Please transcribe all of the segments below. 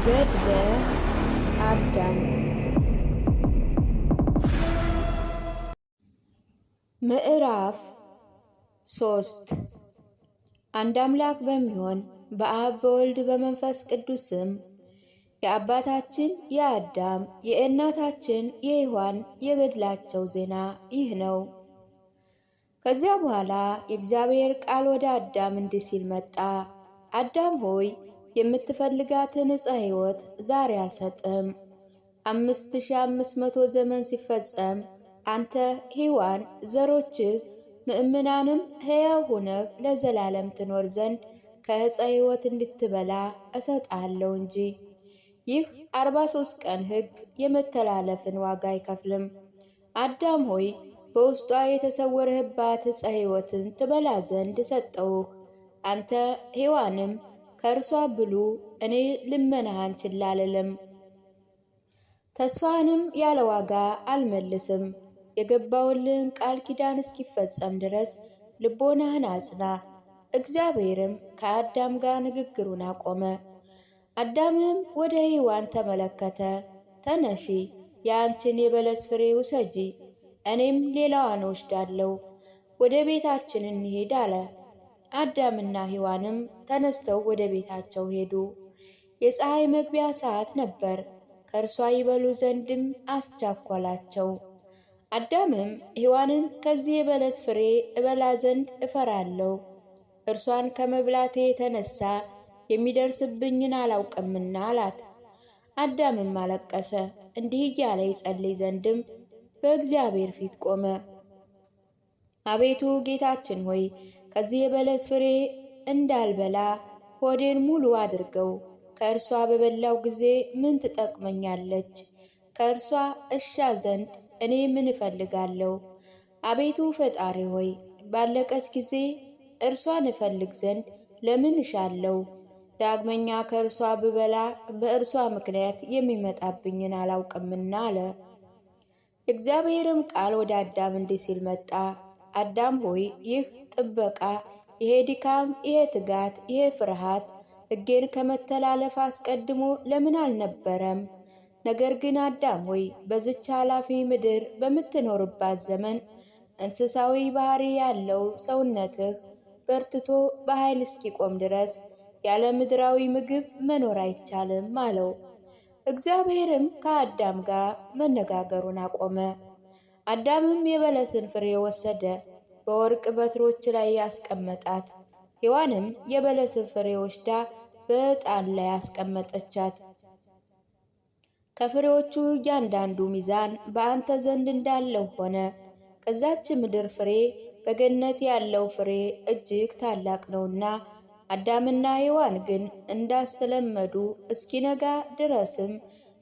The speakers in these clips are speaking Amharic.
ገድለ አዳም ምዕራፍ 3 አንድ አምላክ በሚሆን በአብ በወልድ በመንፈስ ቅዱስ ስም የአባታችን የአዳም የእናታችን የሔዋን የገድላቸው ዜና ይህ ነው። ከዚያ በኋላ የእግዚአብሔር ቃል ወደ አዳም እንዲህ ሲል መጣ። አዳም ሆይ የምትፈልጋትን ዕፀ ሕይወት ዛሬ አልሰጥም። 5500 ዘመን ሲፈጸም አንተ ሔዋን ዘሮችህ ምእምናንም ሕያው ሆነህ ለዘላለም ትኖር ዘንድ ከዕፀ ሕይወት እንድትበላ እሰጥሃለሁ እንጂ። ይህ 43 ቀን ሕግ የመተላለፍን ዋጋ አይከፍልም። አዳም ሆይ በውስጧ የተሰወረህባት ዕፀ ሕይወትን ትበላ ዘንድ ሰጠውህ። አንተ ሔዋንም ከእርሷ ብሉ፣ እኔ ልመናህን ችላ አልልም፣ ተስፋህንም ያለ ዋጋ አልመልስም። የገባውልህን ቃል ኪዳን እስኪፈጸም ድረስ ልቦናህን አጽና። እግዚአብሔርም ከአዳም ጋር ንግግሩን አቆመ። አዳምም ወደ ሔዋን ተመለከተ። ተነሺ፣ የአንቺን የበለስ ፍሬ ውሰጂ፣ እኔም ሌላዋን እወስዳለሁ፣ ወደ ቤታችን እንሂድ አለ። አዳምና ሔዋንም ተነስተው ወደ ቤታቸው ሄዱ። የፀሐይ መግቢያ ሰዓት ነበር፣ ከእርሷ ይበሉ ዘንድም አስቻኰላቸው። አዳምም ሔዋንን ከዚህ የበለስ ፍሬ እበላ ዘንድ እፈራለሁ፣ እርሷን ከመብላቴ የተነሳ የሚደርስብኝን አላውቅምና አላት። አዳምም አለቀሰ፣ እንዲህ እያለ ይጸልይ ዘንድም በእግዚአብሔር ፊት ቆመ። አቤቱ ጌታችን ሆይ ከዚህ የበለስ ፍሬ እንዳልበላ ሆዴን ሙሉ አድርገው። ከእርሷ በበላው ጊዜ ምን ትጠቅመኛለች? ከእርሷ እሻ ዘንድ እኔ ምን እፈልጋለሁ? አቤቱ ፈጣሪ ሆይ ባለቀች ጊዜ እርሷን እፈልግ ዘንድ ለምን እሻለሁ? ዳግመኛ ከእርሷ ብበላ በእርሷ ምክንያት የሚመጣብኝን አላውቅምና አለ። የእግዚአብሔርም ቃል ወደ አዳም እንዲህ ሲል መጣ። አዳም ሆይ ይህ ጥበቃ፣ ይሄ ድካም፣ ይሄ ትጋት፣ ይሄ ፍርሃት ሕጌን ከመተላለፍ አስቀድሞ ለምን አልነበረም? ነገር ግን አዳም ሆይ በዝች ኃላፊ ምድር በምትኖርባት ዘመን እንስሳዊ ባህሪ ያለው ሰውነትህ በርትቶ በኃይል እስኪቆም ድረስ ያለ ምድራዊ ምግብ መኖር አይቻልም አለው። እግዚአብሔርም ከአዳም ጋር መነጋገሩን አቆመ። አዳምም የበለስን ፍሬ ወሰደ፣ በወርቅ በትሮች ላይ ያስቀመጣት። ሔዋንም የበለስን ፍሬ ወስዳ በዕጣን ላይ ያስቀመጠቻት። ከፍሬዎቹ እያንዳንዱ ሚዛን በአንተ ዘንድ እንዳለው ሆነ። ከዛች ምድር ፍሬ በገነት ያለው ፍሬ እጅግ ታላቅ ነውና። አዳምና ሔዋን ግን እንዳስለመዱ እስኪነጋ ድረስም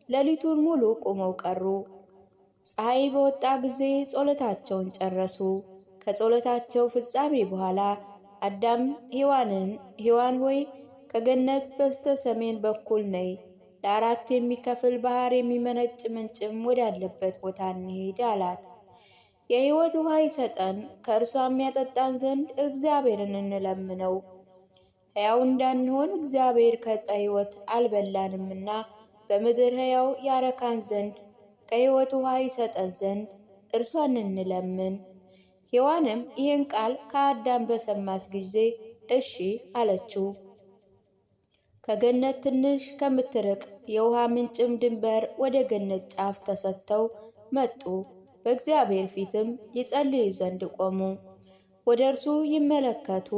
ሌሊቱን ሙሉ ቆመው ቀሩ። ፀሐይ በወጣ ጊዜ ጸሎታቸውን ጨረሱ። ከጸሎታቸው ፍጻሜ በኋላ አዳም ሔዋንን ሔዋን ሆይ ከገነት በስተ ሰሜን በኩል ነይ፣ ለአራት የሚከፍል ባሕር የሚመነጭ ምንጭም ወዳለበት ቦታ እንሄድ አላት። የሕይወት ውሃ ይሰጠን ከእርሷም ያጠጣን ዘንድ እግዚአብሔርን እንለምነው። ሕያው እንዳንሆን እግዚአብሔር ከዕፀ ሕይወት አልበላንምና በምድር ሕያው ያረካን ዘንድ ከሕይወት ውሃ ይሰጠን ዘንድ እርሷን እንለምን። ሔዋንም ይህን ቃል ከአዳም በሰማች ጊዜ እሺ አለችው። ከገነት ትንሽ ከምትርቅ የውሃ ምንጭም ድንበር ወደ ገነት ጫፍ ተሰጥተው መጡ። በእግዚአብሔር ፊትም ይጸልዩ ዘንድ ቆሙ። ወደ እርሱ ይመለከቱ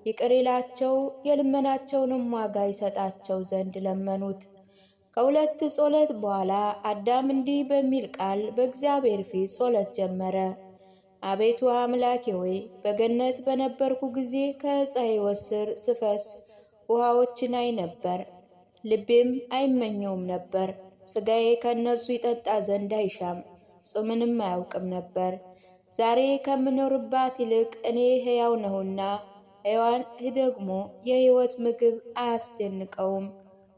ይቅር ይላቸው የልመናቸውንም ዋጋ ይሰጣቸው ዘንድ ለመኑት። ከሁለት ጸሎት በኋላ አዳም እንዲህ በሚል ቃል በእግዚአብሔር ፊት ጸሎት ጀመረ። አቤቱ አምላኬ ሆይ በገነት በነበርኩ ጊዜ ከዕፀ ሕይወት ስር ስፈስ ውሃዎችን አይ ነበር፣ ልቤም አይመኘውም ነበር። ሥጋዬ ከእነርሱ ይጠጣ ዘንድ አይሻም፣ ጾምንም አያውቅም ነበር። ዛሬ ከምኖርባት ይልቅ እኔ ሕያው ነውና ሔዋን ደግሞ የሕይወት ምግብ አያስደንቀውም።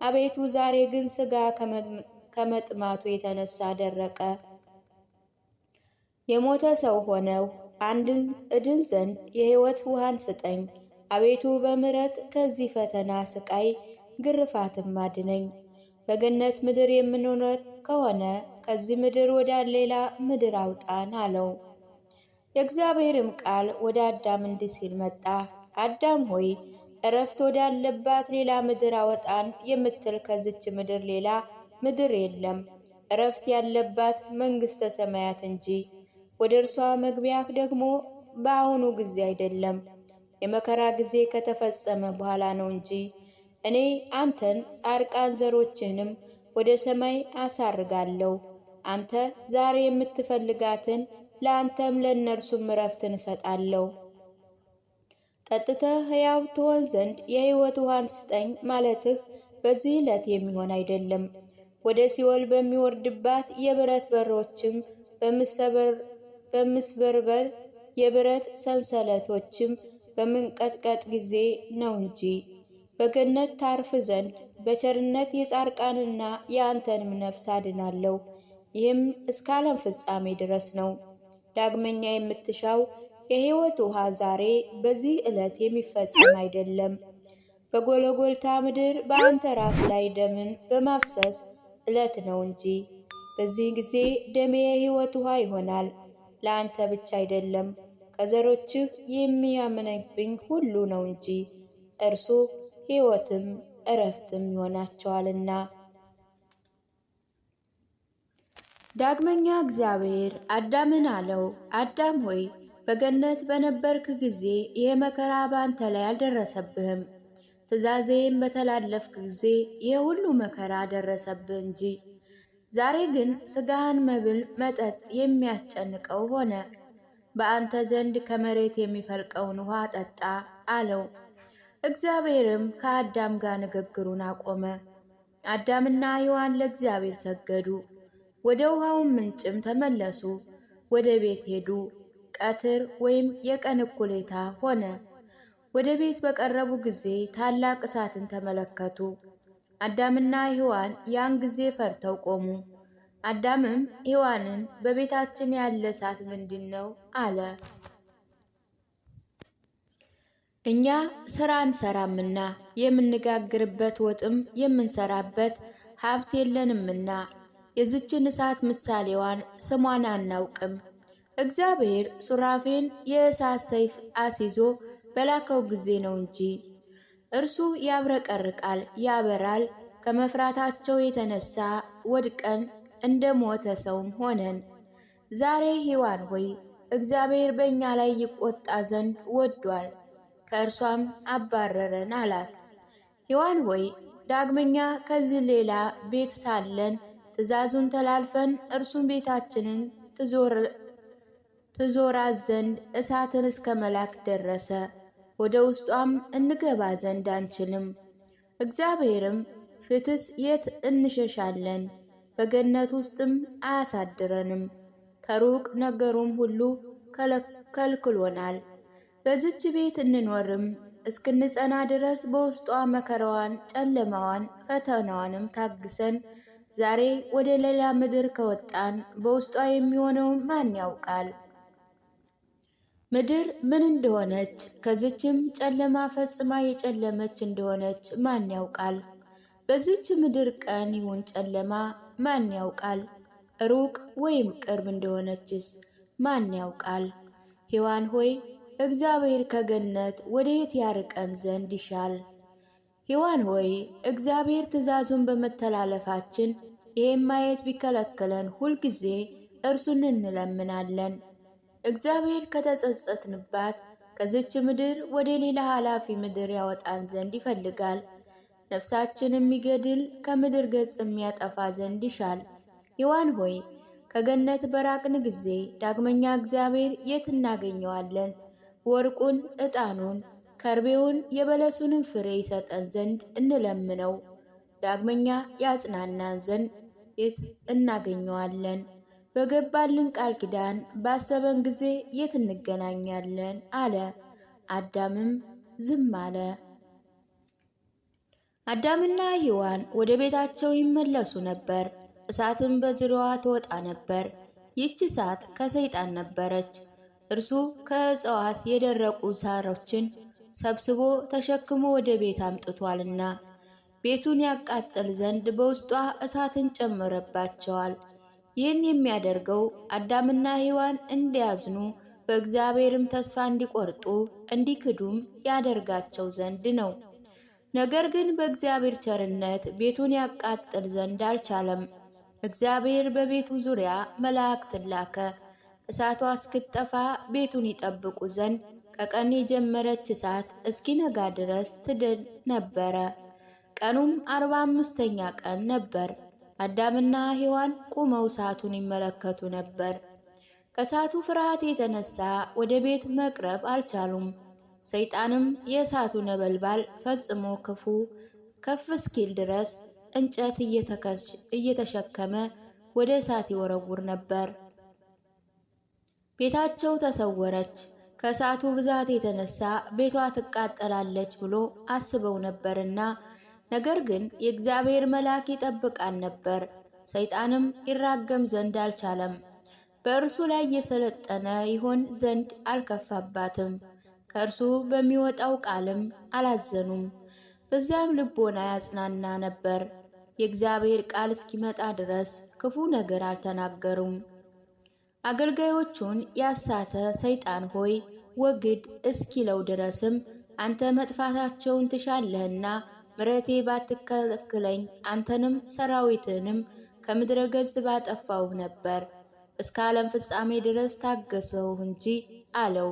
አቤቱ ዛሬ ግን ሥጋ ከመጥማቱ የተነሳ ደረቀ። የሞተ ሰው ሆነው አንድን እድን ዘንድ የሕይወት ውሃን ስጠኝ። አቤቱ በምሕረት ከዚህ ፈተና ስቃይ ግርፋትም አድነኝ። በገነት ምድር የምንኖር ከሆነ ከዚህ ምድር ወደ ሌላ ምድር አውጣን አለው። የእግዚአብሔርም ቃል ወደ አዳም እንዲህ ሲል መጣ። አዳም ሆይ እረፍት ወዳለባት ሌላ ምድር አወጣን የምትል ከዚች ምድር ሌላ ምድር የለም፣ እረፍት ያለባት መንግሥተ ሰማያት እንጂ። ወደ እርሷ መግቢያህ ደግሞ በአሁኑ ጊዜ አይደለም፣ የመከራ ጊዜ ከተፈጸመ በኋላ ነው እንጂ። እኔ አንተን ጻድቃን ዘሮችህንም ወደ ሰማይ አሳርጋለሁ። አንተ ዛሬ የምትፈልጋትን ለአንተም ለእነርሱም እረፍትን እሰጣለሁ። ጠጥተህ ሕያው ትሆን ዘንድ የሕይወት ውሃን ስጠኝ ማለትህ በዚህ ዕለት የሚሆን አይደለም። ወደ ሲኦል በሚወርድባት የብረት በሮችም በምስበርበር የብረት ሰንሰለቶችም በምንቀጥቀጥ ጊዜ ነው እንጂ። በገነት ታርፍ ዘንድ በቸርነት የጻድቃንና የአንተንም ነፍስ አድናለሁ። ይህም እስከ ዓለም ፍጻሜ ድረስ ነው። ዳግመኛ የምትሻው የሕይወት ውሃ ዛሬ በዚህ ዕለት የሚፈጸም አይደለም። በጎልጎታ ምድር በአንተ ራስ ላይ ደምን በማፍሰስ ዕለት ነው እንጂ። በዚህ ጊዜ ደሜ የሕይወት ውሃ ይሆናል፣ ለአንተ ብቻ አይደለም፣ ከዘሮችህ የሚያምንብኝ ሁሉ ነው እንጂ። እርሱ ሕይወትም ዕረፍትም ይሆናቸዋልና። ዳግመኛ እግዚአብሔር አዳምን አለው፣ አዳም ሆይ በገነት በነበርክ ጊዜ ይህ መከራ በአንተ ላይ አልደረሰብህም። ትእዛዜም በተላለፍክ ጊዜ ይህ ሁሉ መከራ ደረሰብህ እንጂ። ዛሬ ግን ሥጋህን መብል መጠጥ የሚያስጨንቀው ሆነ። በአንተ ዘንድ ከመሬት የሚፈልቀውን ውሃ ጠጣ አለው። እግዚአብሔርም ከአዳም ጋር ንግግሩን አቆመ። አዳምና ሔዋን ለእግዚአብሔር ሰገዱ። ወደ ውሃውን ምንጭም ተመለሱ፣ ወደ ቤት ሄዱ። ቀትር ወይም የቀን እኩሌታ ሆነ። ወደ ቤት በቀረቡ ጊዜ ታላቅ እሳትን ተመለከቱ። አዳምና ሔዋን ያን ጊዜ ፈርተው ቆሙ። አዳምም ሔዋንን በቤታችን ያለ እሳት ምንድን ነው አለ። እኛ ሥራ አንሰራምና የምንጋግርበት ወጥም የምንሰራበት ሀብት የለንምና የዝችን እሳት ምሳሌዋን ስሟን አናውቅም። እግዚአብሔር ሱራፌን የእሳት ሰይፍ አስይዞ በላከው ጊዜ ነው እንጂ። እርሱ ያብረቀርቃል፣ ያበራል። ከመፍራታቸው የተነሳ ወድቀን እንደ ሞተ ሰውም ሆነን። ዛሬ ሔዋን ሆይ እግዚአብሔር በእኛ ላይ ይቆጣ ዘንድ ወዷል፣ ከእርሷም አባረረን አላት። ሔዋን ሆይ ዳግመኛ ከዚህ ሌላ ቤት ሳለን ትእዛዙን ተላልፈን እርሱን ቤታችንን ትዞራት ዘንድ እሳትን እስከ መላክ ደረሰ። ወደ ውስጧም እንገባ ዘንድ አንችልም። እግዚአብሔርም ፍትስ የት እንሸሻለን? በገነት ውስጥም አያሳድረንም። ከሩቅ ነገሩም ሁሉ ከልክሎናል። በዝች ቤት እንኖርም እስክንጸና ድረስ በውስጧ መከራዋን፣ ጨለማዋን፣ ፈተናዋንም ታግሰን ዛሬ ወደ ሌላ ምድር ከወጣን በውስጧ የሚሆነው ማን ያውቃል? ምድር ምን እንደሆነች ከዚችም ጨለማ ፈጽማ የጨለመች እንደሆነች ማን ያውቃል? በዚች ምድር ቀን ይሁን ጨለማ ማን ያውቃል? ሩቅ ወይም ቅርብ እንደሆነችስ ማን ያውቃል? ሔዋን ሆይ እግዚአብሔር ከገነት ወዴት ያርቀን ዘንድ ይሻል? ሔዋን ሆይ እግዚአብሔር ትእዛዙን በመተላለፋችን ይህም ማየት ቢከለክለን ሁልጊዜ እርሱን እንለምናለን። እግዚአብሔር ከተጸጸትንባት ከዚች ምድር ወደ ሌላ ኃላፊ ምድር ያወጣን ዘንድ ይፈልጋል። ነፍሳችን የሚገድል ከምድር ገጽ የሚያጠፋ ዘንድ ይሻል። ሔዋን ሆይ ከገነት በራቅን ጊዜ ዳግመኛ እግዚአብሔር የት እናገኘዋለን? ወርቁን፣ ዕጣኑን፣ ከርቤውን፣ የበለሱንም ፍሬ ይሰጠን ዘንድ እንለምነው። ዳግመኛ ያጽናናን ዘንድ የት እናገኘዋለን? በገባልን ቃል ኪዳን ባሰበን ጊዜ የት እንገናኛለን? አለ። አዳምም ዝም አለ። አዳምና ሔዋን ወደ ቤታቸው ይመለሱ ነበር። እሳትም በዙሪያዋ ትወጣ ነበር። ይህች እሳት ከሰይጣን ነበረች። እርሱ ከእጽዋት የደረቁ ሳሮችን ሰብስቦ ተሸክሞ ወደ ቤት አምጥቷልና። ቤቱን ያቃጥል ዘንድ በውስጧ እሳትን ጨመረባቸዋል። ይህን የሚያደርገው አዳምና ሔዋን እንዲያዝኑ በእግዚአብሔርም ተስፋ እንዲቆርጡ እንዲክዱም ያደርጋቸው ዘንድ ነው። ነገር ግን በእግዚአብሔር ቸርነት ቤቱን ያቃጥል ዘንድ አልቻለም። እግዚአብሔር በቤቱ ዙሪያ መላእክትን ላከ። እሳቷ እስክትጠፋ ቤቱን ይጠብቁ ዘንድ ከቀን የጀመረች እሳት እስኪነጋ ድረስ ትድል ነበረ። ቀኑም 45ኛ ቀን ነበር። አዳምና ሔዋን ቆመው እሳቱን ይመለከቱ ነበር። ከእሳቱ ፍርሃት የተነሳ ወደ ቤት መቅረብ አልቻሉም። ሰይጣንም የእሳቱ ነበልባል ፈጽሞ ከፍ እስኪል ድረስ እንጨት እየተሸከመ ወደ እሳት ይወረውር ነበር። ቤታቸው ተሰወረች። ከእሳቱ ብዛት የተነሳ ቤቷ ትቃጠላለች ብሎ አስበው ነበርና፣ ነገር ግን የእግዚአብሔር መልአክ ይጠብቃን ነበር። ሰይጣንም ይራገም ዘንድ አልቻለም። በእርሱ ላይ የሰለጠነ ይሆን ዘንድ አልከፋባትም። ከእርሱ በሚወጣው ቃልም አላዘኑም። በዚያም ልቦና ያጽናና ነበር። የእግዚአብሔር ቃል እስኪመጣ ድረስ ክፉ ነገር አልተናገሩም። አገልጋዮቹን ያሳተ ሰይጣን ሆይ ወግድ እስኪለው ድረስም አንተ መጥፋታቸውን ትሻለህና ምሕረቴ ባትከለክለኝ አንተንም ሰራዊትንም ከምድረ ገጽ ባጠፋው ነበር። እስከ ዓለም ፍጻሜ ድረስ ታገሰው እንጂ አለው።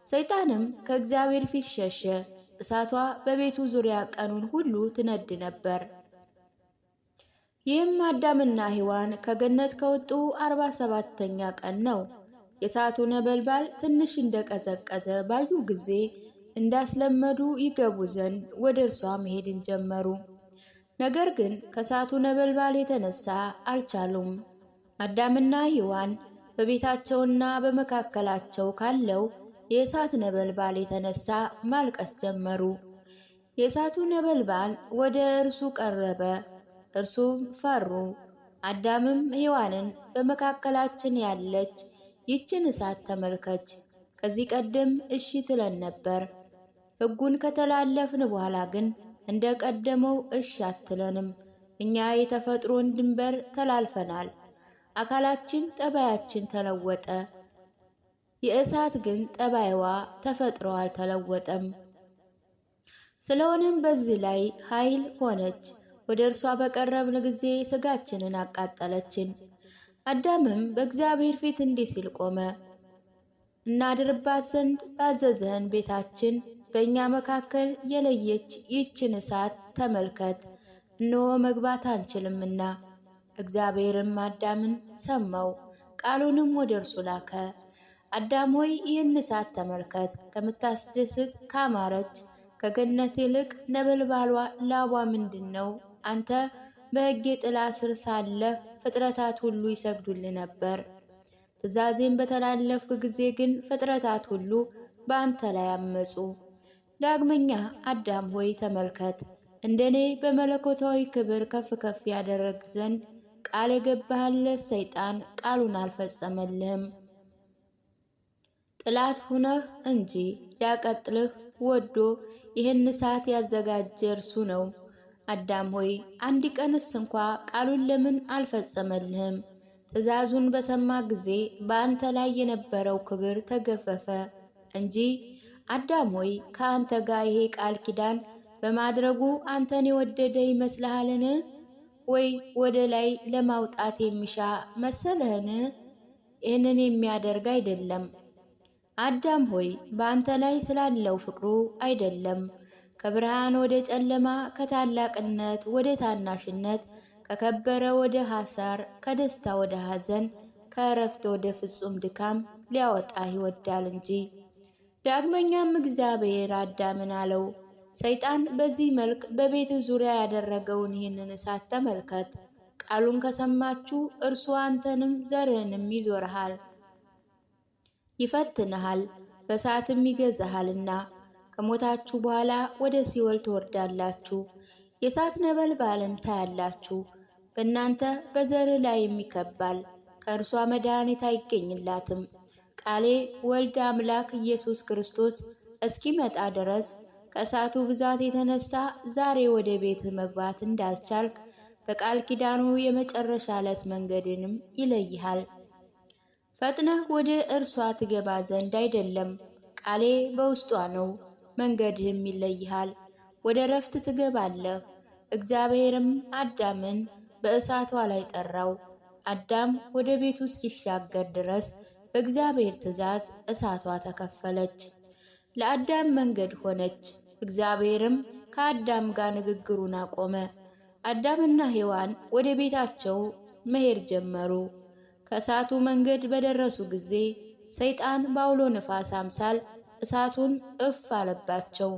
ሰይጣንም ከእግዚአብሔር ፊት ሸሸ። እሳቷ በቤቱ ዙሪያ ቀኑን ሁሉ ትነድ ነበር። ይህም አዳምና ሔዋን ከገነት ከወጡ 47ኛ ቀን ነው። የእሳቱ ነበልባል ትንሽ እንደቀዘቀዘ ባዩ ጊዜ እንዳስለመዱ ይገቡ ዘንድ ወደ እርሷ መሄድን ጀመሩ። ነገር ግን ከእሳቱ ነበልባል የተነሳ አልቻሉም። አዳምና ሔዋን በቤታቸውና በመካከላቸው ካለው የእሳት ነበልባል የተነሳ ማልቀስ ጀመሩ። የእሳቱ ነበልባል ወደ እርሱ ቀረበ፣ እርሱም ፈሩ። አዳምም ሔዋንን በመካከላችን ያለች ይችን እሳት ተመልከች፣ ከዚህ ቀደም እሺ ትለን ነበር። ሕጉን ከተላለፍን በኋላ ግን እንደ ቀደመው እሺ አትለንም። እኛ የተፈጥሮን ድንበር ተላልፈናል። አካላችን ጠባያችን ተለወጠ። የእሳት ግን ጠባይዋ ተፈጥሮ አልተለወጠም። ስለሆነም በዚህ ላይ ኃይል ሆነች። ወደ እርሷ በቀረብን ጊዜ ሥጋችንን አቃጠለችን። አዳምም በእግዚአብሔር ፊት እንዲህ ሲል ቆመ። እናድርባት ዘንድ ባዘዘህን ቤታችን በእኛ መካከል የለየች ይህችን እሳት ተመልከት፣ እነሆ መግባት አንችልምና። እግዚአብሔርም አዳምን ሰማው፣ ቃሉንም ወደ እርሱ ላከ። አዳም ሆይ ይህን እሳት ተመልከት፣ ከምታስደስት ካማረች ከገነት ይልቅ ነበልባሏ ላቧ ምንድን ነው? አንተ በሕጌ ጥላ ስር ሳለህ ፍጥረታት ሁሉ ይሰግዱልህ ነበር። ትእዛዜን በተላለፍክ ጊዜ ግን ፍጥረታት ሁሉ በአንተ ላይ አመፁ። ዳግመኛ አዳም ሆይ ተመልከት፣ እንደኔ በመለኮታዊ ክብር ከፍ ከፍ ያደረግ ዘንድ ቃል የገባህለት ሰይጣን ቃሉን አልፈጸመልህም። ጥላት ሁነህ እንጂ ሊያቀጥልህ ወዶ ይህን እሳት ያዘጋጀ እርሱ ነው። አዳም ሆይ አንድ ቀንስ እንኳ ቃሉን ለምን አልፈጸመልህም? ትእዛዙን በሰማ ጊዜ በአንተ ላይ የነበረው ክብር ተገፈፈ እንጂ። አዳም ሆይ ከአንተ ጋር ይሄ ቃል ኪዳን በማድረጉ አንተን የወደደ ይመስልሃልን? ወይ ወደ ላይ ለማውጣት የሚሻ መሰለህን? ይህንን የሚያደርግ አይደለም። አዳም ሆይ በአንተ ላይ ስላለው ፍቅሩ አይደለም። ከብርሃን ወደ ጨለማ፣ ከታላቅነት ወደ ታናሽነት፣ ከከበረ ወደ ሐሳር፣ ከደስታ ወደ ሐዘን፣ ከእረፍት ወደ ፍጹም ድካም ሊያወጣህ ይወዳል እንጂ። ዳግመኛም እግዚአብሔር አዳምን አለው፣ ሰይጣን በዚህ መልክ በቤት ዙሪያ ያደረገውን ይህንን እሳት ተመልከት። ቃሉን ከሰማችሁ እርሱ አንተንም ዘርህንም ይዞርሃል፣ ይፈትንሃል፣ በእሳትም ይገዛሃልና። ከሞታችሁ በኋላ ወደ ሲኦል ትወርዳላችሁ፣ የእሳት ነበልባልም ታያላችሁ። በእናንተ በዘርህ ላይ የሚከባል ከእርሷ መድኃኒት አይገኝላትም። ቃሌ ወልድ አምላክ ኢየሱስ ክርስቶስ እስኪመጣ ድረስ ከእሳቱ ብዛት የተነሳ ዛሬ ወደ ቤት መግባት እንዳልቻልክ በቃል ኪዳኑ የመጨረሻ ዕለት መንገድንም ይለይሃል። ፈጥነህ ወደ እርሷ ትገባ ዘንድ አይደለም፣ ቃሌ በውስጧ ነው፣ መንገድህም ይለይሃል። ወደ ረፍት ትገባለህ። እግዚአብሔርም አዳምን በእሳቷ ላይ ጠራው። አዳም ወደ ቤቱ እስኪሻገር ድረስ በእግዚአብሔር ትእዛዝ እሳቷ ተከፈለች፣ ለአዳም መንገድ ሆነች። እግዚአብሔርም ከአዳም ጋር ንግግሩን አቆመ። አዳምና ሔዋን ወደ ቤታቸው መሄድ ጀመሩ። ከእሳቱ መንገድ በደረሱ ጊዜ ሰይጣን በአውሎ ነፋስ አምሳል እሳቱን እፍ አለባቸው።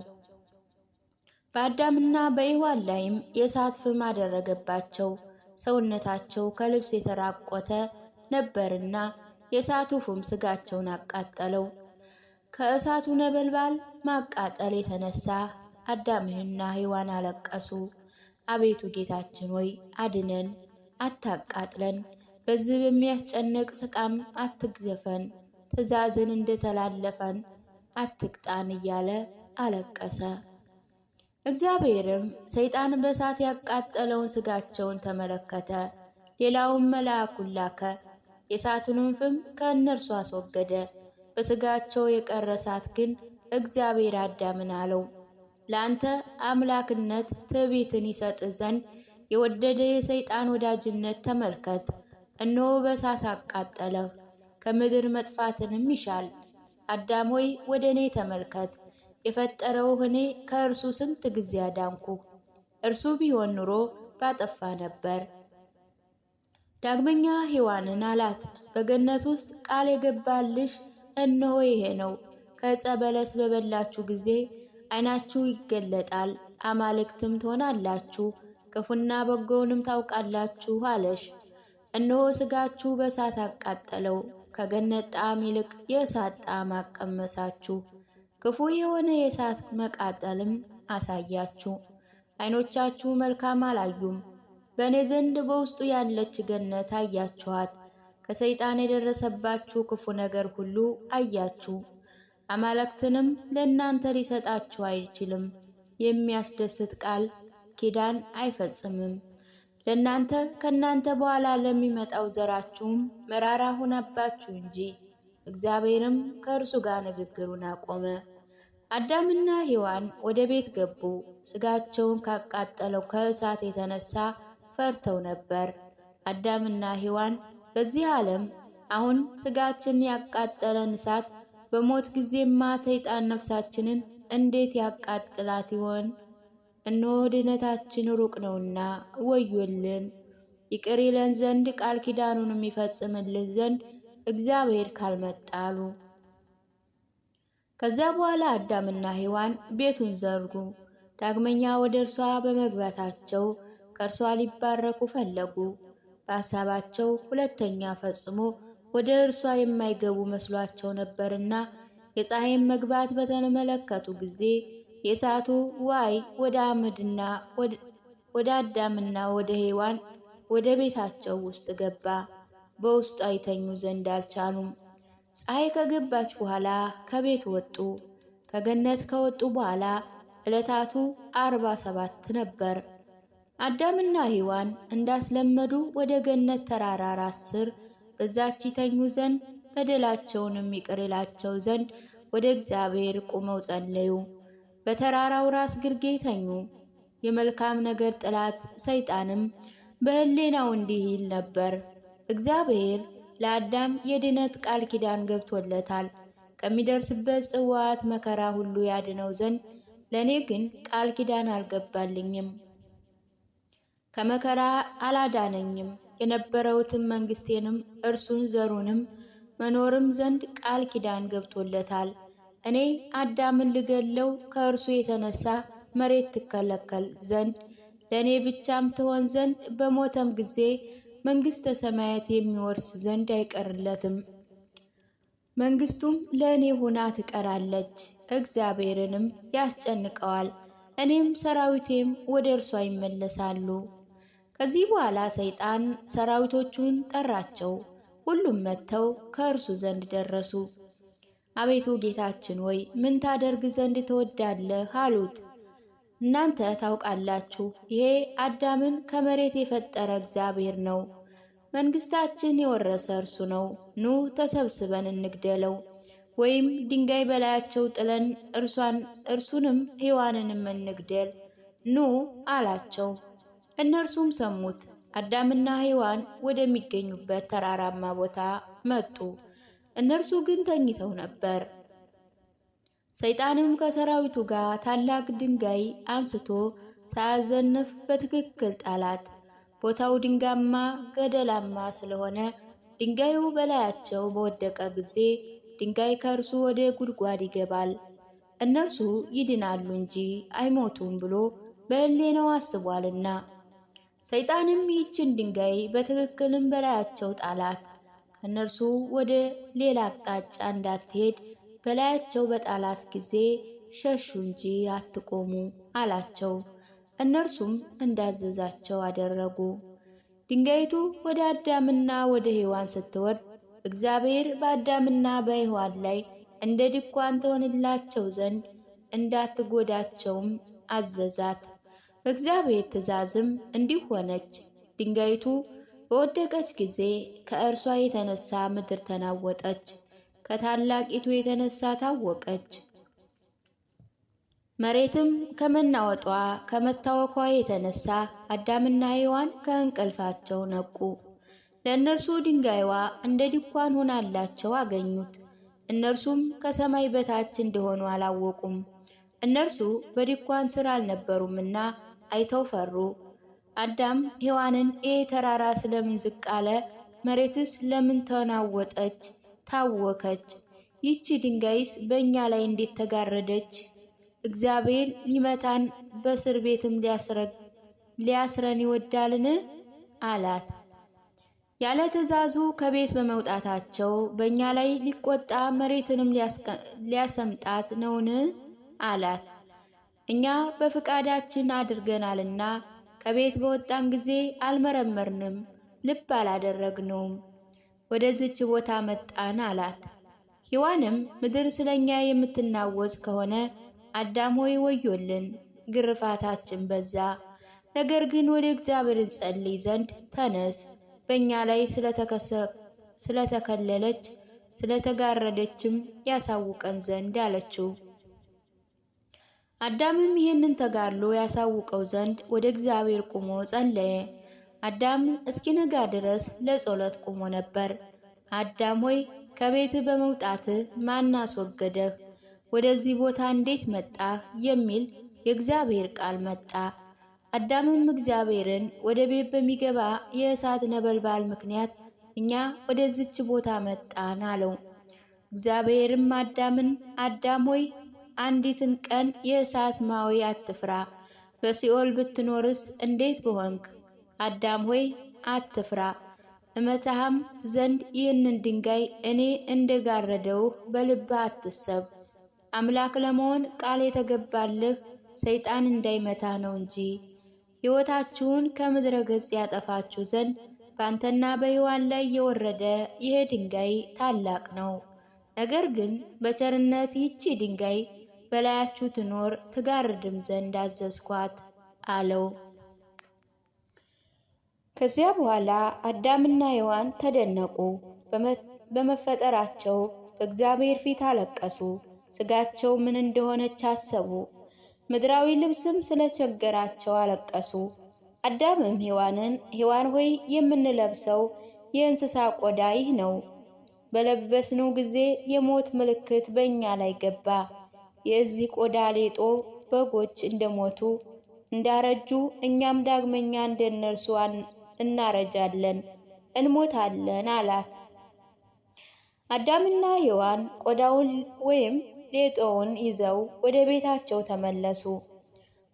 በአዳምና በሔዋን ላይም የእሳት ፍም አደረገባቸው። ሰውነታቸው ከልብስ የተራቆተ ነበርና የእሳቱ ፍም ስጋቸውን አቃጠለው። ከእሳቱ ነበልባል ማቃጠል የተነሳ አዳምና ሔዋን አለቀሱ። አቤቱ ጌታችን ሆይ አድነን፣ አታቃጥለን፣ በዚህ በሚያስጨንቅ ስቃም አትግዘፈን፣ ትእዛዝን እንደተላለፈን አትቅጣን እያለ አለቀሰ። እግዚአብሔርም ሰይጣን በእሳት ያቃጠለውን ስጋቸውን ተመለከተ። ሌላውን መልአኩን ላከ፣ የእሳቱንም ፍም ከእነርሱ አስወገደ። በስጋቸው የቀረ እሳት ግን እግዚአብሔር አዳምን አለው፣ ለአንተ አምላክነት ትዕቢትን ይሰጥ ዘንድ የወደደ የሰይጣን ወዳጅነት ተመልከት። እነሆ በእሳት አቃጠለህ፣ ከምድር መጥፋትንም ይሻል። አዳም ሆይ ወደ እኔ ተመልከት፣ የፈጠረውህ እኔ ከእርሱ ስንት ጊዜ አዳንኩህ። እርሱ ቢሆን ኑሮ ባጠፋ ነበር። ዳግመኛ ሔዋንን አላት፣ በገነት ውስጥ ቃል የገባልሽ እነሆ ይሄ ነው። ከዕፀ በለስ በበላችሁ ጊዜ ዓይናችሁ ይገለጣል፣ አማልክትም ትሆናላችሁ፣ ክፉና በጎውንም ታውቃላችሁ አለሽ። እነሆ ስጋችሁ በእሳት አቃጠለው፣ ከገነት ጣዕም ይልቅ የእሳት ጣዕም አቀመሳችሁ። ክፉ የሆነ የእሳት መቃጠልም አሳያችሁ። ዓይኖቻችሁ መልካም አላዩም። በእኔ ዘንድ በውስጡ ያለች ገነት አያችኋት። ከሰይጣን የደረሰባችሁ ክፉ ነገር ሁሉ አያችሁ። አማልክትንም ለእናንተ ሊሰጣችሁ አይችልም። የሚያስደስት ቃል ኪዳን አይፈጽምም። ለእናንተ ከእናንተ በኋላ ለሚመጣው ዘራችሁም መራራ ሆነባችሁ እንጂ። እግዚአብሔርም ከእርሱ ጋር ንግግሩን አቆመ። አዳምና ሔዋን ወደ ቤት ገቡ። ስጋቸውን ካቃጠለው ከእሳት የተነሳ ፈርተው ነበር። አዳምና ሔዋን በዚህ ዓለም አሁን ስጋችን ያቃጠለን እሳት በሞት ጊዜማ ሰይጣን ነፍሳችንን እንዴት ያቃጥላት ይሆን? እነሆ ድነታችን ሩቅ ነውና ወዮልን። ይቅር ይለን ዘንድ ቃል ኪዳኑን የሚፈጽምልን ዘንድ እግዚአብሔር ካልመጣ አሉ። ከዚያ በኋላ አዳምና ሔዋን ቤቱን ዘርጉ። ዳግመኛ ወደ እርሷ በመግባታቸው ከእርሷ ሊባረኩ ፈለጉ። በሐሳባቸው ሁለተኛ ፈጽሞ ወደ እርሷ የማይገቡ መስሏቸው ነበርና የፀሐይን መግባት በተመለከቱ ጊዜ የእሳቱ ዋይ ወደ አመድና ወደ አዳምና ወደ ሔዋን ወደ ቤታቸው ውስጥ ገባ። በውስጧ ይተኙ ዘንድ አልቻሉም። ፀሐይ ከገባች በኋላ ከቤት ወጡ። ከገነት ከወጡ በኋላ ዕለታቱ 47 ነበር። አዳምና ሔዋን እንዳስለመዱ ወደ ገነት ተራራ ራስ ስር በዛች ይተኙ ዘንድ በደላቸውንም ይቅር ይላቸው ዘንድ ወደ እግዚአብሔር ቁመው ጸለዩ። በተራራው ራስ ግርጌ ተኙ። የመልካም ነገር ጠላት ሰይጣንም በሕሊናው እንዲህ ይል ነበር፣ እግዚአብሔር ለአዳም የድነት ቃል ኪዳን ገብቶለታል፣ ከሚደርስበት ጽዋት መከራ ሁሉ ያድነው ዘንድ። ለእኔ ግን ቃል ኪዳን አልገባልኝም፣ ከመከራ አላዳነኝም። የነበረውትን መንግስቴንም እርሱን ዘሩንም መኖርም ዘንድ ቃል ኪዳን ገብቶለታል። እኔ አዳምን ልገለው ከእርሱ የተነሳ መሬት ትከለከል ዘንድ ለእኔ ብቻም ትሆን ዘንድ በሞተም ጊዜ መንግሥተ ሰማያት የሚወርስ ዘንድ አይቀርለትም። መንግስቱም ለእኔ ሆና ትቀራለች። እግዚአብሔርንም ያስጨንቀዋል፣ እኔም ሰራዊቴም ወደ እርሷ ይመለሳሉ። ከዚህ በኋላ ሰይጣን ሰራዊቶቹን ጠራቸው። ሁሉም መጥተው ከእርሱ ዘንድ ደረሱ። አቤቱ ጌታችን ሆይ ምን ታደርግ ዘንድ ትወዳለህ? አሉት። እናንተ ታውቃላችሁ፣ ይሄ አዳምን ከመሬት የፈጠረ እግዚአብሔር ነው። መንግሥታችን የወረሰ እርሱ ነው። ኑ ተሰብስበን እንግደለው፣ ወይም ድንጋይ በላያቸው ጥለን እርሱንም ሔዋንንም እንግደል ኑ አላቸው። እነርሱም ሰሙት። አዳምና ሔዋን ወደሚገኙበት ተራራማ ቦታ መጡ። እነርሱ ግን ተኝተው ነበር። ሰይጣንም ከሰራዊቱ ጋር ታላቅ ድንጋይ አንስቶ ሳያዘንፍ በትክክል ጣላት። ቦታው ድንጋያማ ገደላማ ስለሆነ ድንጋዩ በላያቸው በወደቀ ጊዜ ድንጋይ ከእርሱ ወደ ጉድጓድ ይገባል፣ እነርሱ ይድናሉ እንጂ አይሞቱም ብሎ በሕሊናው አስቧልና። ሰይጣንም ይህችን ድንጋይ በትክክልም በላያቸው ጣላት። ከእነርሱ ወደ ሌላ አቅጣጫ እንዳትሄድ በላያቸው በጣላት ጊዜ ሸሹ እንጂ አትቆሙ አላቸው። እነርሱም እንዳዘዛቸው አደረጉ። ድንጋይቱ ወደ አዳምና ወደ ሔዋን ስትወርድ እግዚአብሔር በአዳምና በሔዋን ላይ እንደ ድንኳን ትሆንላቸው ዘንድ እንዳትጎዳቸውም አዘዛት። በእግዚአብሔር ትእዛዝም እንዲህ ሆነች። ድንጋይቱ በወደቀች ጊዜ ከእርሷ የተነሳ ምድር ተናወጠች፣ ከታላቂቱ የተነሳ ታወቀች። መሬትም ከመናወጧ ከመታወኳ የተነሳ አዳምና ሔዋን ከእንቅልፋቸው ነቁ። ለእነርሱ ድንጋይዋ እንደ ድንኳን ሆናላቸው አገኙት። እነርሱም ከሰማይ በታች እንደሆኑ አላወቁም። እነርሱ በድንኳን ስር አልነበሩምና አይተው ፈሩ። አዳም ሔዋንን ይህ ተራራ ስለምን ዝቅ አለ? መሬትስ ለምን ተናወጠች ታወከች? ይህች ድንጋይስ በእኛ ላይ እንዴት ተጋረደች? እግዚአብሔር ሊመታን በእስር ቤትም ሊያስረን ይወዳልን? አላት። ያለ ትእዛዙ ከቤት በመውጣታቸው በእኛ ላይ ሊቆጣ መሬትንም ሊያሰምጣት ነውን? አላት። እኛ በፍቃዳችን አድርገናልና ከቤት በወጣን ጊዜ አልመረመርንም፣ ልብ አላደረግነውም፣ ወደዚች ቦታ መጣን አላት። ሔዋንም ምድር ስለኛ የምትናወጽ ከሆነ አዳም ሆይ ወዮልን፣ ግርፋታችን በዛ። ነገር ግን ወደ እግዚአብሔር እንጸልይ ዘንድ ተነስ፣ በእኛ ላይ ስለተከለለች ስለተጋረደችም ያሳውቀን ዘንድ አለችው። አዳምም ይህንን ተጋድሎ ያሳውቀው ዘንድ ወደ እግዚአብሔር ቆሞ ጸለየ። አዳም እስኪነጋ ድረስ ለጸሎት ቆሞ ነበር። አዳም ሆይ ከቤትህ በመውጣትህ ማን አስወገደህ? ወደዚህ ቦታ እንዴት መጣህ? የሚል የእግዚአብሔር ቃል መጣ። አዳምም እግዚአብሔርን ወደ ቤት በሚገባ የእሳት ነበልባል ምክንያት እኛ ወደዚች ቦታ መጣን አለው። እግዚአብሔርም አዳምን አዳም ሆይ አንዲትን ቀን የእሳት ማዊ አትፍራ፣ በሲኦል ብትኖርስ እንዴት በሆንክ? አዳም ሆይ አትፍራ፣ እመታህም ዘንድ ይህንን ድንጋይ እኔ እንደጋረደውህ በልብህ አትሰብ። አምላክ ለመሆን ቃል የተገባልህ ሰይጣን እንዳይመታህ ነው እንጂ። ሕይወታችሁን ከምድረ ገጽ ያጠፋችሁ ዘንድ በአንተና በሔዋን ላይ የወረደ ይሄ ድንጋይ ታላቅ ነው። ነገር ግን በቸርነት ይህች ድንጋይ በላያችሁ ትኖር ትጋርድም ዘንድ አዘዝኳት አለው። ከዚያ በኋላ አዳምና ሔዋን ተደነቁ፣ በመፈጠራቸው በእግዚአብሔር ፊት አለቀሱ። ሥጋቸው ምን እንደሆነች አሰቡ፣ ምድራዊ ልብስም ስለቸገራቸው አለቀሱ። አዳምም ሔዋንን ሔዋን ሆይ የምንለብሰው የእንስሳ ቆዳ ይህ ነው። በለበስነው ጊዜ የሞት ምልክት በእኛ ላይ ገባ። የዚህ ቆዳ ሌጦ በጎች እንደሞቱ እንዳረጁ እኛም ዳግመኛ እንደነርሱ እናረጃለን፣ እንሞታለን አላት። አዳምና ሔዋን ቆዳውን ወይም ሌጦውን ይዘው ወደ ቤታቸው ተመለሱ።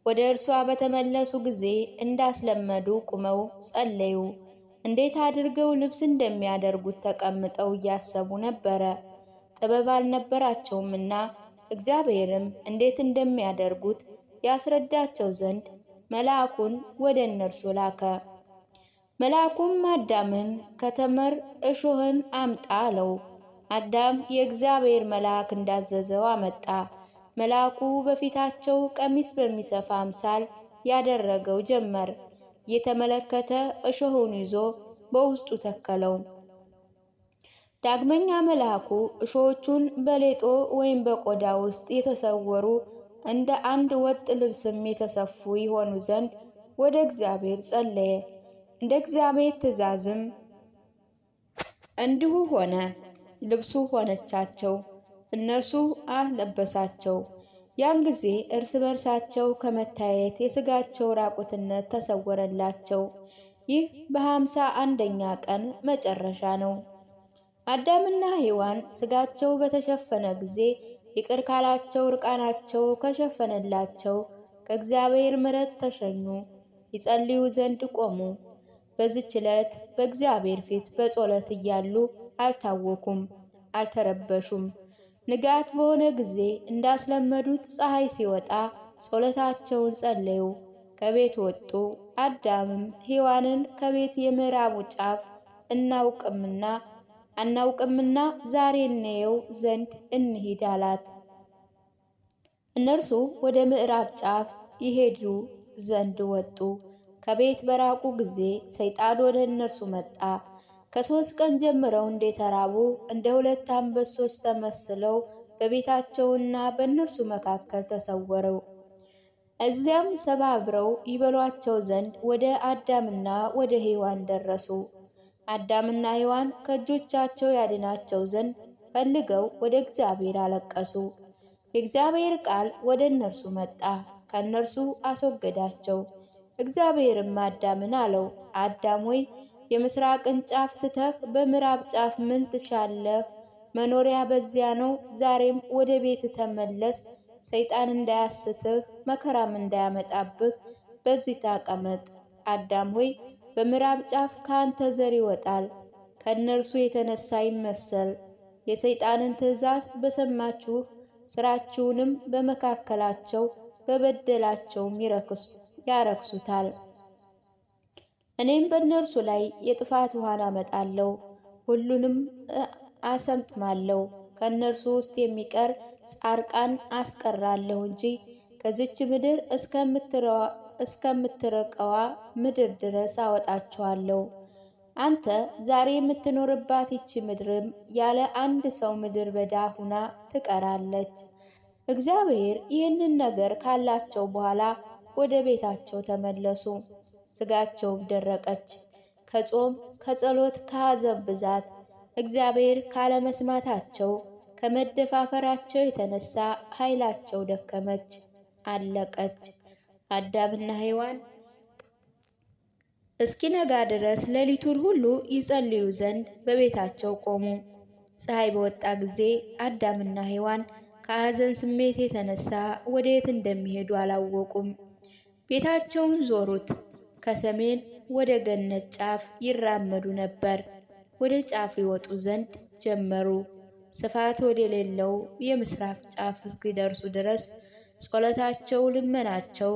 ወደ እርሷ በተመለሱ ጊዜ እንዳስለመዱ ቁመው ጸለዩ። እንዴት አድርገው ልብስ እንደሚያደርጉት ተቀምጠው እያሰቡ ነበረ። ጥበብ አልነበራቸውምና እግዚአብሔርም እንዴት እንደሚያደርጉት ያስረዳቸው ዘንድ መልአኩን ወደ እነርሱ ላከ። መልአኩም አዳምን ከተመር እሾህን አምጣ አለው። አዳም የእግዚአብሔር መልአክ እንዳዘዘው አመጣ። መልአኩ በፊታቸው ቀሚስ በሚሰፋ አምሳል ያደረገው ጀመር። እየተመለከተ እሾሁን ይዞ በውስጡ ተከለው። ዳግመኛ መልአኩ እሾሆቹን በሌጦ ወይም በቆዳ ውስጥ የተሰወሩ እንደ አንድ ወጥ ልብስም የተሰፉ ይሆኑ ዘንድ ወደ እግዚአብሔር ጸለየ። እንደ እግዚአብሔር ትእዛዝም እንዲሁ ሆነ። ልብሱ ሆነቻቸው፣ እነርሱ አለበሳቸው። ያን ጊዜ እርስ በርሳቸው ከመታየት የሥጋቸው ራቁትነት ተሰወረላቸው። ይህ በ51ኛ ቀን መጨረሻ ነው። አዳምና ሔዋን ሥጋቸው በተሸፈነ ጊዜ ይቅር ካላቸው እርቃናቸው ከሸፈነላቸው ከእግዚአብሔር ምሕረት ተሸኙ። ይጸልዩ ዘንድ ቆሙ። በዚች ዕለት በእግዚአብሔር ፊት በጸሎት እያሉ አልታወኩም፣ አልተረበሹም። ንጋት በሆነ ጊዜ እንዳስለመዱት ፀሐይ ሲወጣ ጸሎታቸውን ጸለዩ፣ ከቤት ወጡ። አዳምም ሔዋንን ከቤት የምዕራቡ ጫፍ አናውቅምና ዛሬ እንየው ዘንድ እንሂድ አላት። እነርሱ ወደ ምዕራብ ጫፍ ይሄዱ ዘንድ ወጡ። ከቤት በራቁ ጊዜ ሰይጣን ወደ እነርሱ መጣ። ከ3 ቀን ጀምረው እንደተራቡ እንደ 2 አንበሶች ተመስለው በቤታቸውና በእነርሱ መካከል ተሰወረው። እዚያም ሰባብረው ይበሏቸው ዘንድ ወደ አዳምና ወደ ሔዋን ደረሱ። አዳምና ሔዋን ከእጆቻቸው ያድናቸው ዘንድ ፈልገው ወደ እግዚአብሔር አለቀሱ። የእግዚአብሔር ቃል ወደ እነርሱ መጣ፣ ከእነርሱ አስወገዳቸው። እግዚአብሔርም አዳምን አለው፣ አዳም ሆይ የምሥራቅን ጫፍ ትተህ በምዕራብ ጫፍ ምን ትሻለህ? መኖሪያ በዚያ ነው። ዛሬም ወደ ቤት ተመለስ፣ ሰይጣን እንዳያስትህ መከራም እንዳያመጣብህ በዚህ ተቀመጥ። አዳም ሆይ በምዕራብ ጫፍ ከአንተ ዘር ይወጣል፣ ከእነርሱ የተነሳ ይመሰል። የሰይጣንን ትእዛዝ በሰማችሁ ሥራችሁንም በመካከላቸው በበደላቸውም ያረክሱታል። እኔም በእነርሱ ላይ የጥፋት ውሃን አመጣለሁ፣ ሁሉንም አሰምጥማለሁ። ከእነርሱ ውስጥ የሚቀር ጻርቃን አስቀራለሁ እንጂ ከዚች ምድር እስከምትርቀዋ ምድር ድረስ አወጣቸዋለሁ። አንተ ዛሬ የምትኖርባት ይቺ ምድርም ያለ አንድ ሰው ምድር በዳ ሁና ትቀራለች። እግዚአብሔር ይህንን ነገር ካላቸው በኋላ ወደ ቤታቸው ተመለሱ። ሥጋቸውም ደረቀች። ከጾም ከጸሎት ከሐዘን ብዛት እግዚአብሔር ካለመስማታቸው ከመደፋፈራቸው የተነሳ ኃይላቸው ደከመች፣ አለቀች። አዳምና ሔዋን እስኪነጋ ድረስ ሌሊቱን ሁሉ ይጸልዩ ዘንድ በቤታቸው ቆሙ። ፀሐይ በወጣ ጊዜ አዳምና ሔዋን ከሐዘን ስሜት የተነሳ ወዴት እንደሚሄዱ አላወቁም። ቤታቸውን ዞሩት። ከሰሜን ወደ ገነት ጫፍ ይራመዱ ነበር። ወደ ጫፍ ይወጡ ዘንድ ጀመሩ። ስፋት ወደሌለው የምሥራቅ ጫፍ እስኪደርሱ ድረስ ጸሎታቸው፣ ልመናቸው